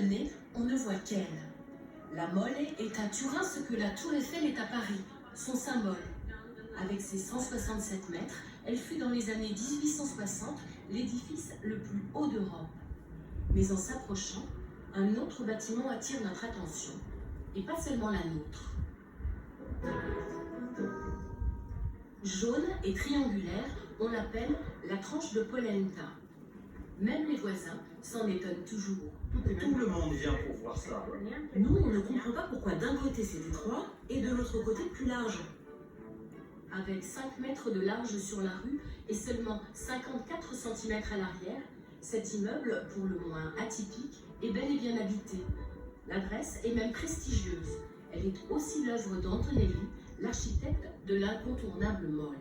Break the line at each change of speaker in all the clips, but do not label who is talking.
nez, on ne voit qu'elle. La Mole est à Turin ce que la Tour Eiffel est à Paris, son symbole. Avec ses 167 mètres, elle fut dans les années 1860 l'édifice le plus haut d'Europe. Mais en s'approchant, un autre bâtiment attire notre attention, et pas seulement la nôtre. Jaune et triangulaire, on l'appelle la tranche de polenta. Même les voisins s'en étonnent toujours.
Tout le monde vient pour voir ça.
Nous, on ne comprend pas pourquoi d'un côté c'est étroit et de l'autre côté plus large.
Avec 5 mètres de large sur la rue et seulement 54 cm à l'arrière, cet immeuble, pour le moins atypique, est bel et bien habité. L'adresse est même prestigieuse. Elle est aussi l'œuvre d'Antonelli, l'architecte de l'incontournable Mole.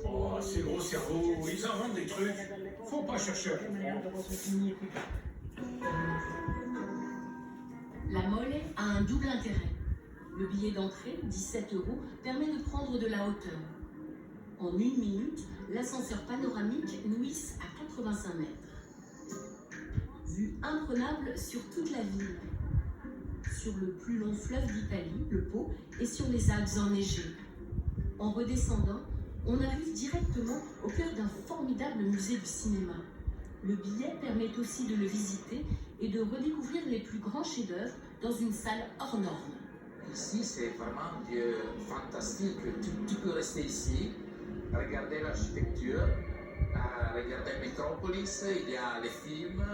Oh, ces gros cerveaux, ils inventent des trucs. Faut pas chercher à comprendre.
La Mole a un double intérêt. Le billet d'entrée, 17 €, permet de prendre de la hauteur. En 1 minute, l'ascenseur panoramique nous hisse à 85 mètres. Vue imprenable sur toute la ville, sur le plus long fleuve d'Italie, le Pô, et sur les Alpes enneigées. En redescendant, on arrive directement au cœur d'un formidable musée du cinéma. Le billet permet aussi de le visiter et de redécouvrir les plus grands chefs-d'œuvre dans une salle hors norme.
Ici, c'est vraiment un lieu fantastique. Tu peux rester ici, regarder l'architecture, regarder Metropolis, il y a les films.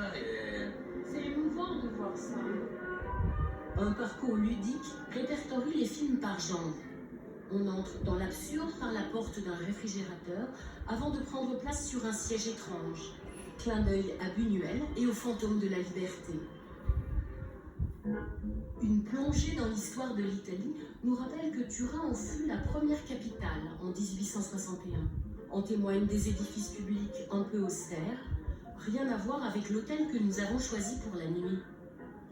C'est émouvant de voir ça.
Un parcours ludique répertorie les films par genre. On entre dans l'absurde par la porte d'un réfrigérateur avant de prendre place sur un siège étrange. Clin d'œil à Buñuel et au fantôme de la liberté. Une plongée dans l'histoire de l'Italie nous rappelle que Turin en fut la première capitale en 1861. En témoignent des édifices publics un peu austères, rien à voir avec l'hôtel que nous avons choisi pour la nuit.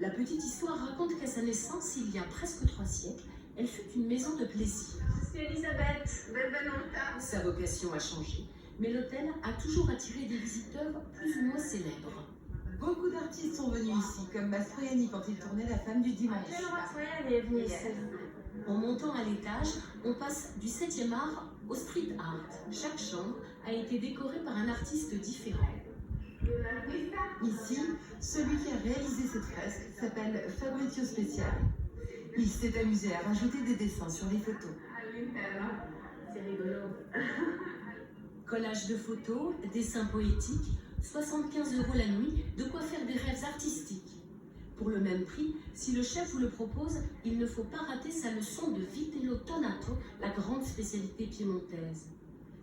La petite histoire raconte qu'à sa naissance, il y a presque 3 siècles, elle fut une maison de plaisir.
C'est Elisabeth, benvenuta.
Sa vocation a changé, mais l'hôtel a toujours attiré des visiteurs plus ou moins célèbres.
Beaucoup d'artistes sont venus ici, comme Mastroianni quand il tournait La femme du dimanche.
Quelle Mastroianni est venue ici?
En montant à l'étage, on passe du 7e art au street art. Chaque chambre a été décorée par un artiste différent.
Ici, celui qui a réalisé cette fresque s'appelle Fabrizio Speciale. Il s'est amusé à rajouter des dessins sur les photos.
C'est rigolo.
Collage de photos, dessins poétiques, 75 € la nuit, de quoi faire des rêves artistiques. Pour le même prix, si le chef vous le propose, il ne faut pas rater sa leçon de vitello tonato, la grande spécialité piémontaise.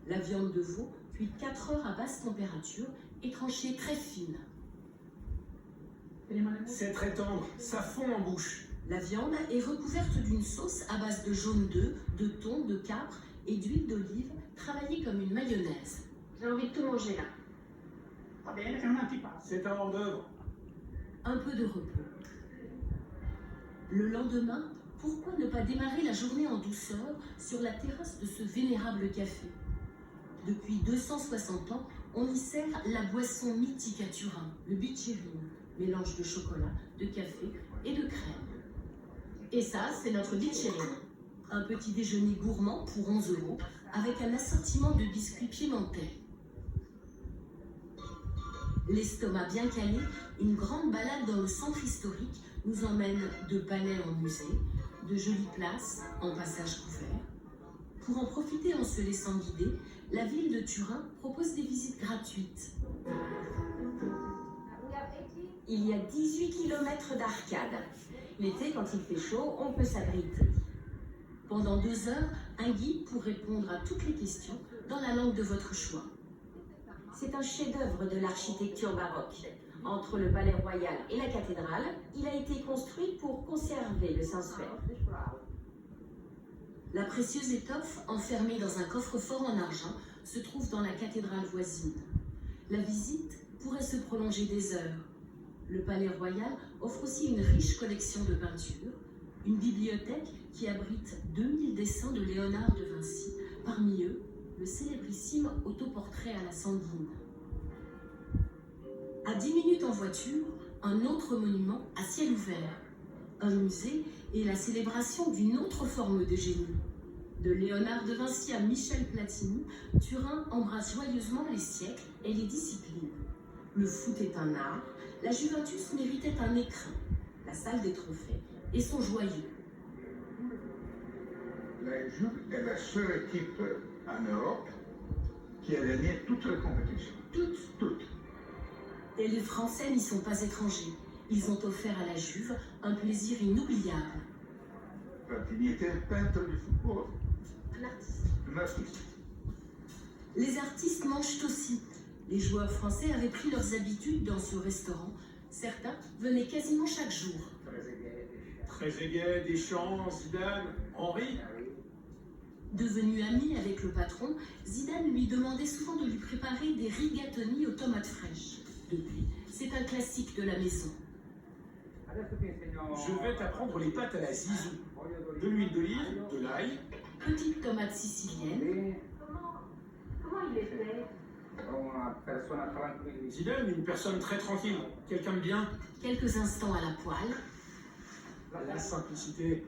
La viande de veau, cuite 4 heures à basse température et tranchée très fine.
C'est très tendre, ça fond en bouche.
La viande est recouverte d'une sauce à base de jaune d'œuf, de thon, de capre et d'huile d'olive, travaillée comme une mayonnaise.
J'ai envie de tout manger là.
C'est un hors-d'œuvre.
Un peu de repos. Le lendemain, pourquoi ne pas démarrer la journée en douceur sur la terrasse de ce vénérable café? Depuis 260 ans, on y sert la boisson mythique à Turin, le biccherino, mélange de chocolat, de café et de crème. Et ça, c'est notre biccherino. Un petit déjeuner gourmand pour 11 € avec un assortiment de biscuits piémontais. L'estomac bien calé, une grande balade dans le centre historique nous emmène de palais en musée, de jolies places en passage couvert. Pour en profiter en se laissant guider, la ville de Turin propose des visites gratuites.
Il y a 18 km d'arcade. L'été, quand il fait chaud, on peut s'abriter.
Pendant 2 heures, un guide pour répondre à toutes les questions dans la langue de votre choix.
C'est un chef-d'œuvre de l'architecture baroque. Entre le palais royal et la cathédrale, il a été construit pour conserver le sensuel.
La précieuse étoffe, enfermée dans un coffre-fort en argent, se trouve dans la cathédrale voisine. La visite pourrait se prolonger des heures. Le palais royal offre aussi une riche collection de peintures, une bibliothèque qui abrite 2000 dessins de Léonard de Vinci, parmi eux le célébrissime autoportrait à la sanguine. À 10 minutes en voiture, un autre monument à ciel ouvert. Un musée et la célébration d'une autre forme de génie. De Léonard de Vinci à Michel Platini, Turin embrasse joyeusement les siècles et les disciplines. Le foot est un art, la Juventus méritait un écrin, la salle des trophées et son joyau.
La Juve est la seule équipe en Europe qui a gagné toutes les compétitions. Toutes.
Et les Français n'y sont pas étrangers. Ils ont offert à la Juve un plaisir inoubliable.
Platini était un peintre du football,
Un artiste.
un artiste.
Les artistes mangent aussi. Les joueurs français avaient pris leurs habitudes dans ce restaurant. Certains venaient quasiment chaque jour.
Trezeguet, Deschamps, Zidane, Henry.
Devenu ami avec le patron, Zidane lui demandait souvent de lui préparer des rigatoni aux tomates fraîches. Depuis, c'est un classique de la maison.
Je vais t'apprendre les pâtes à la zizou. De l'huile d'olive, de l'ail.
Petite tomate sicilienne,
Comment il était?
Zidane, une personne très tranquille, quelqu'un de bien.
quelques instants à la poêle,
La simplicité.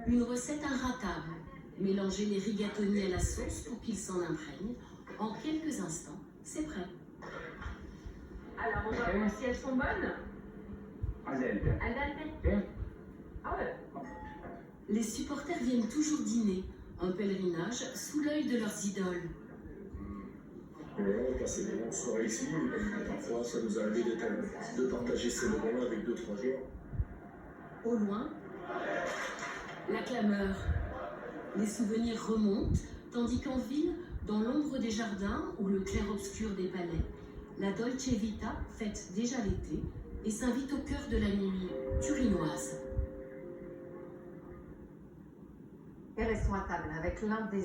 une recette inratable. Mélangez les rigatoni à la sauce pour qu'ils s'en imprègnent. En quelques instants, c'est prêt.
Alors, on va voir si elles sont bonnes. Al dente. Ah ouais.
Les supporters viennent toujours dîner, un pèlerinage sous l'œil de leurs idoles.
On passe des bonnes soirées ici, et parfois ça nous arrive de partager ces moments-là avec 2-3 joueurs.
Au loin, la clameur. Les souvenirs remontent, tandis qu'en ville, dans l'ombre des jardins ou le clair-obscur des palais, la Dolce Vita fête déjà l'été et s'invite au cœur de la nuit turinoise.
Et restons à table avec l'un des